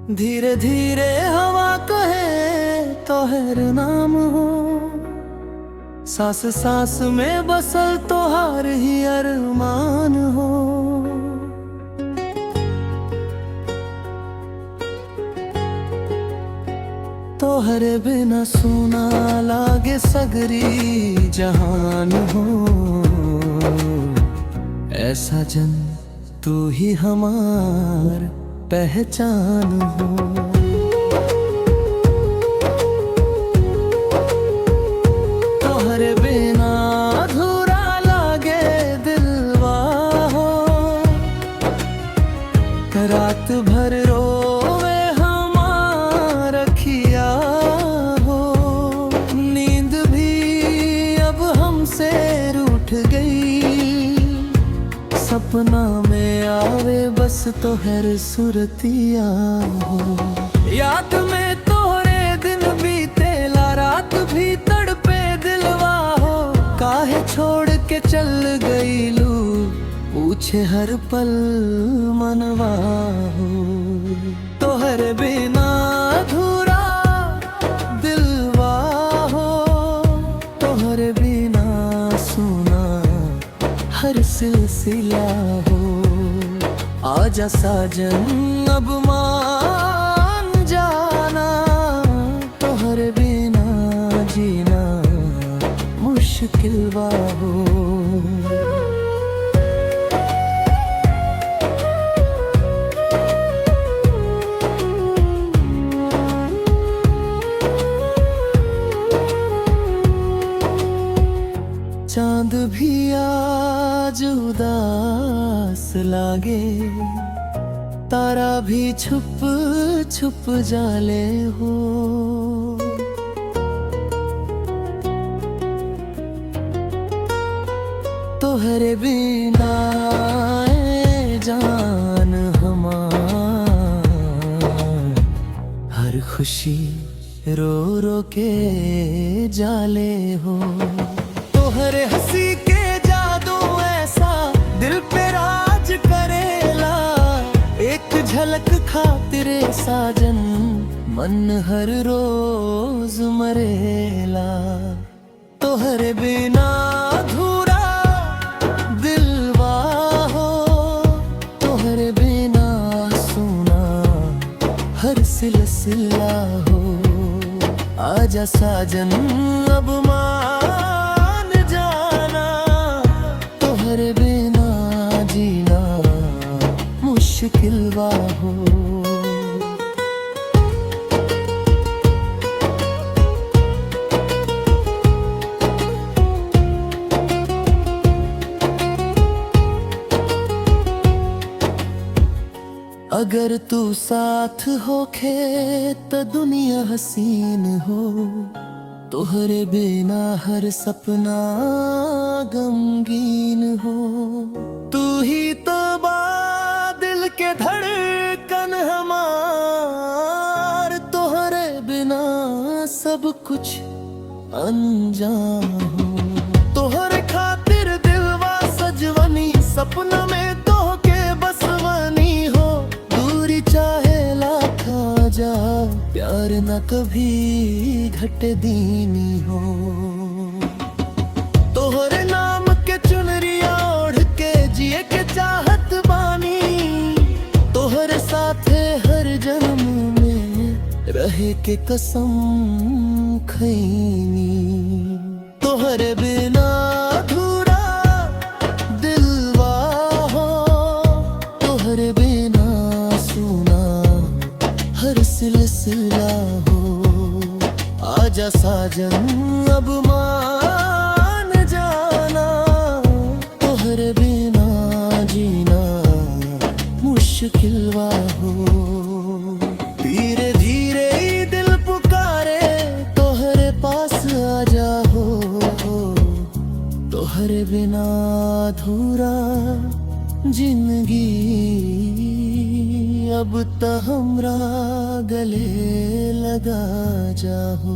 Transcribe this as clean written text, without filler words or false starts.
धीरे धीरे हवा कहे तो हर नाम हो, सांस सांस में बसल तो हार ही अरमान हो। तोहरे बिना सुना लागे सगरी जहान हो, ऐसा जन तू ही हमार पहचान हो। तोहरे बिना अधूरा लागे दिलवा हो, रात भर रोवे हमार अखिया हो। नींद भी अब हमसे रूठ गई, सपना में आवे बस तोहर सुरतिया हो। याद में तोहरे दिन बीतेला, रात भी तड़पे दिलवा हो। काहे छोड़ के चल गई लू, पूछे हर पल मनवा हो। तोहर बिना अधूरा दिलवा हो, तोहर बिना सुना हर सिलसिला हो। आजा साजन अब मान जाना, तोहर बिना जीना मुश्किल वा हो। चांद भी आज उदास लागे, तारा भी छुप छुप जाले हो। तोहरे बिना ए जान हमार, हर खुशी रो रो के जाले हो। तोहरे हंसी के जादू ऐसा दिल पे राज करेला, एक झलक खातिरे साजन मन हर रोज मरेला। तोहरे बिना अधूरा दिलवा हो, तोहरे बिना सुना हर सिलसिला हो। आजा साजन अब मान जाना, तोहरे बिना जीना मुश्किल वा हो। अगर तू साथ होखे तो दुनिया हसीन हो, तोहरे बिना हर सपना गमगीन हो। तू ही तो दिल के धड़कन हमार, तोहरे बिना सब कुछ अनजान हो। तोहरे खातिर दिलवा सजवनी, सपना में तोहके बसवनी हो। दूरी चाहे लाख आ जा, प्यार न कभी घट दीनी हो। तोहरे नाम के चुनरिया ओढ़ के जिए के चाहत बानी, तोहरे साथे हर जन्म में रहे के कसम खैनी। तोहरे बिना अधूरा दिलवा हो, तोहरे बिना सुना हर सिलसिला हो। आजा साजन अब मान जाना, तोहरे बिना जीना मुश्किल वा हो। धीरे धीरे ही दिल पुकारे तोहरे पास आ जाओ, तोहरे बिना अधूरा जिंदगी अब त हमरा गले लगा जाओ।